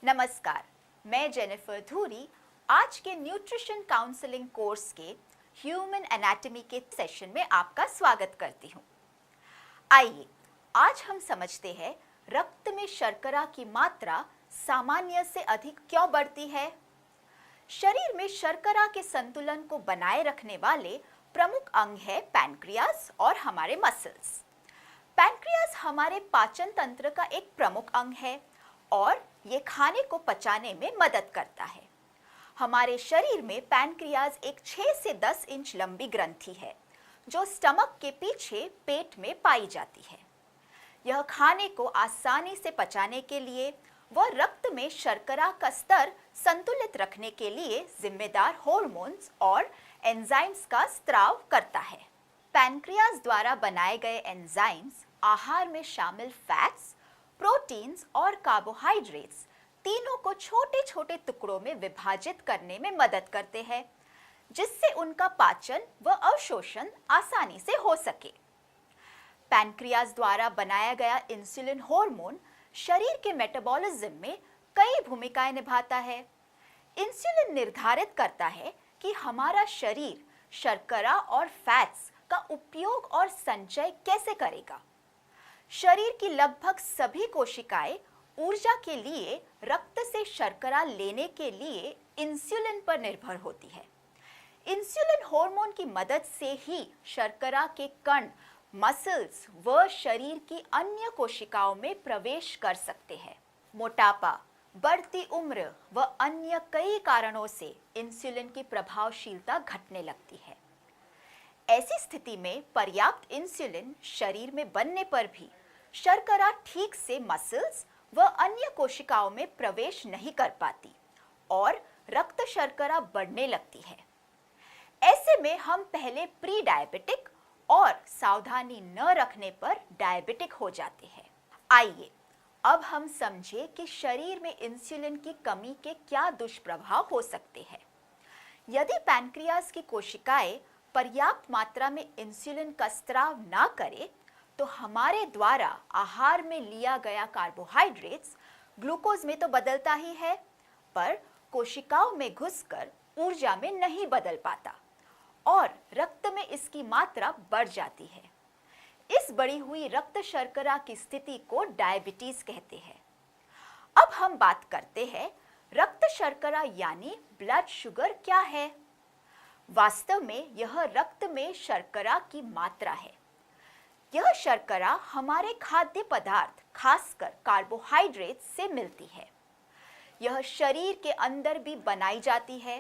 नमस्कार, मैं जेनिफर धूरी आज के न्यूट्रिशन काउंसलिंग कोर्स के ह्यूमन एनाटॉमी के सेशन में आपका स्वागत करती हूँ। आइए आज हम समझते हैं रक्त में शर्करा की मात्रा सामान्य से अधिक क्यों बढ़ती है। शरीर में शर्करा के संतुलन को बनाए रखने वाले प्रमुख अंग है पैनक्रियाज और हमारे मसल्स। पैनक्रियाज हमारे पाचन तंत्र का एक प्रमुख अंग है और ये खाने को पचाने में मदद करता है। हमारे शरीर में पैनक्रियाज एक 6 से 10 इंच लंबी ग्रंथि है जो स्टमक के पीछे पेट में पाई जाती है। यह खाने को आसानी से पचाने के लिए व रक्त में शर्करा का स्तर संतुलित रखने के लिए जिम्मेदार हार्मोन्स और एंजाइम्स का स्त्राव करता है। पैनक्रियाज द्वारा बनाए गए एंजाइम्स आहार में शामिल फैट्स, प्रोटीन्स और कार्बोहाइड्रेट्स तीनों को छोटे छोटे टुकड़ों में विभाजित करने में मदद करते हैं, जिससे उनका पाचन व अवशोषण आसानी से हो सके। पैनक्रियाज द्वारा बनाया गया इंसुलिन हार्मोन शरीर के मेटाबॉलिज्म में कई भूमिकाएं निभाता है। इंसुलिन निर्धारित करता है कि हमारा शरीर शर्करा और फैट्स का उपयोग और संचय कैसे करेगा। शरीर की लगभग सभी कोशिकाएं ऊर्जा के लिए रक्त से शर्करा लेने के लिए इंसुलिन पर निर्भर होती है। इंसुलिन हार्मोन की मदद से ही शर्करा के कण मसल्स व शरीर की अन्य कोशिकाओं में प्रवेश कर सकते हैं। मोटापा, बढ़ती उम्र व अन्य कई कारणों से इंसुलिन की प्रभावशीलता घटने लगती है। ऐसी स्थिति में पर्याप्त इंसुलिन शरीर में बनने पर भी शर्करा ठीक से मसल्स व अन्य कोशिकाओं में प्रवेश नहीं कर पाती और रक्त शर्करा बढ़ने लगती है। ऐसे में हम पहले प्री डायबिटिक और सावधानी न रखने पर डायबिटिक हो जाते हैं। आइए अब हम समझें कि शरीर में इंसुलिन की कमी के क्या दुष्प्रभाव हो सकते हैं। यदि पैनक्रियाज की कोशिकाएं पर्याप्त मात्रा में इंसुलिन का स्त्राव ना करें तो हमारे द्वारा आहार में लिया गया कार्बोहाइड्रेट्स ग्लूकोज में तो बदलता ही है, पर कोशिकाओं में घुसकर ऊर्जा में नहीं बदल पाता और रक्त में इसकी मात्रा बढ़ जाती है। इस बढ़ी हुई रक्त शर्करा की स्थिति को डायबिटीज कहते हैं। अब हम बात करते हैं रक्त शर्करा यानी ब्लड शुगर क्या है। वास्तव में यह रक्त में शर्करा की मात्रा है। यह शर्करा हमारे खाद्य पदार्थ खासकर कार्बोहाइड्रेट से मिलती है। यह शरीर के अंदर भी बनाई जाती है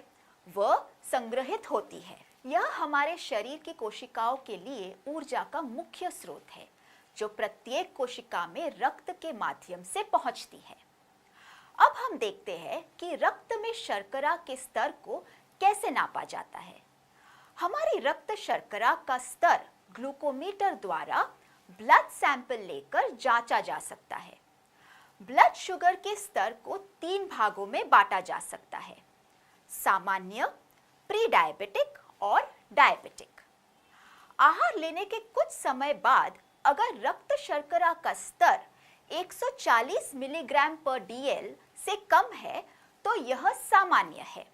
व संग्रहित होती है। यह हमारे शरीर की कोशिकाओं के लिए ऊर्जा का मुख्य स्रोत है जो प्रत्येक कोशिका में रक्त के माध्यम से पहुंचती है। अब हम देखते हैं कि रक्त में शर्करा के स्तर को कैसे नापा जाता है। हमारी रक्त शर्करा का स्तर ग्लूकोमीटर द्वारा ब्लड सैंपल लेकर जांचा जा सकता है। ब्लड शुगर के स्तर को 3 भागों में बांटा जा सकता है: सामान्य, प्री डायबिटिक और डायबिटिक। आहार लेने के कुछ समय बाद अगर रक्त शर्करा का स्तर 140 मिलीग्राम पर डीएल से कम है तो यह सामान्य है।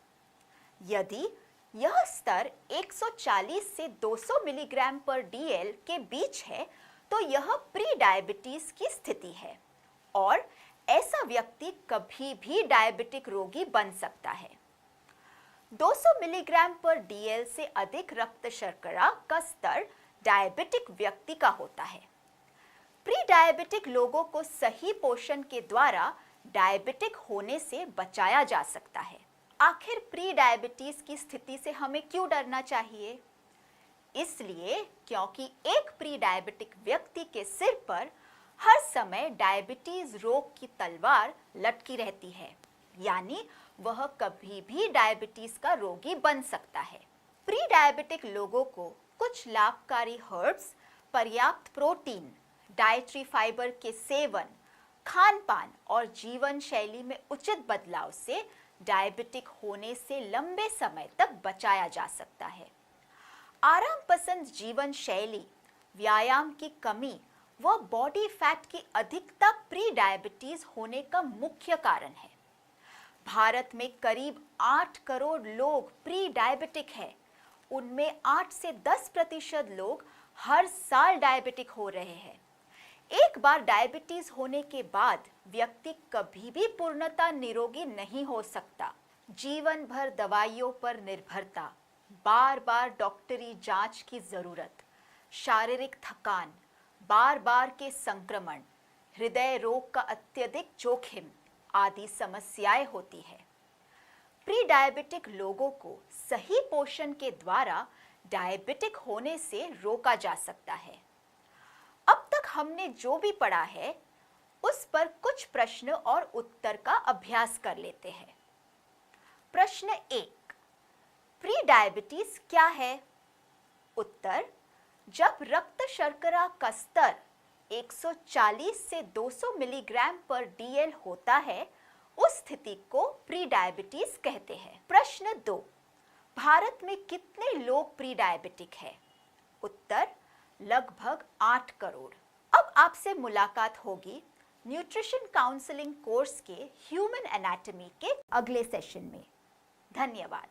यदि यह स्तर 140 से 200 मिलीग्राम पर डीएल के बीच है तो यह प्री डायबिटीज की स्थिति है और ऐसा व्यक्ति कभी भी डायबिटिक रोगी बन सकता है। 200 मिलीग्राम पर डीएल से अधिक रक्त शर्करा का स्तर डायबिटिक व्यक्ति का होता है। प्री डायबिटिक लोगों को सही पोषण के द्वारा डायबिटिक होने से बचाया जा सकता है। आखिर प्री डायबिटीज की स्थिति से हमें क्यों डरना चाहिए? इसलिए क्योंकि एक प्री डायबिटिक व्यक्ति के सिर पर हर समय डायबिटीज रोग की तलवार लटकी रहती है, यानी वह कभी भी डायबिटीज का रोगी बन सकता है। प्री डायबिटिक लोगों को कुछ लाभकारी हर्ब्स, पर्याप्त प्रोटीन, डाइटरी फाइबर के सेवन, खान पान और जीवन शैली में उचित बदलाव से डायबिटिक होने से लंबे समय तक बचाया जा सकता है। आराम पसंद जीवन शैली, व्यायाम की कमी व बॉडी फैट की अधिकता प्री डायबिटीज होने का मुख्य कारण है। भारत में करीब 8 करोड़ लोग प्री डायबिटिक हैं। उनमें 8 से 10% लोग हर साल डायबिटिक हो रहे हैं। एक बार डायबिटीज होने के बाद व्यक्ति कभी भी पूर्णतः निरोगी नहीं हो सकता। जीवन भर दवाइयों पर निर्भरता, बार बार डॉक्टरी जांच की जरूरत, शारीरिक थकान, बार बार के संक्रमण, हृदय रोग का अत्यधिक जोखिम आदि समस्याएं होती है। प्री डायबिटिक लोगों को सही पोषण के द्वारा डायबिटिक होने से रोका जा सकता है। अब तक हमने जो भी पढ़ा है उस पर कुछ प्रश्न और उत्तर का अभ्यास कर लेते हैं। प्रश्न 1, प्री डायबिटीज क्या है? उत्तर, जब रक्त शर्करा का स्तर 140 से 200 मिलीग्राम पर डीएल होता है, उस स्थिति को प्री डायबिटीज कहते हैं। प्रश्न 2, भारत में कितने लोग प्री डायबिटिक हैं? उत्तर, लगभग 8 करोड़। अब आपसे मुलाकात होगी न्यूट्रिशन काउंसलिंग कोर्स के ह्यूमन एनाटॉमी के अगले सेशन में। धन्यवाद।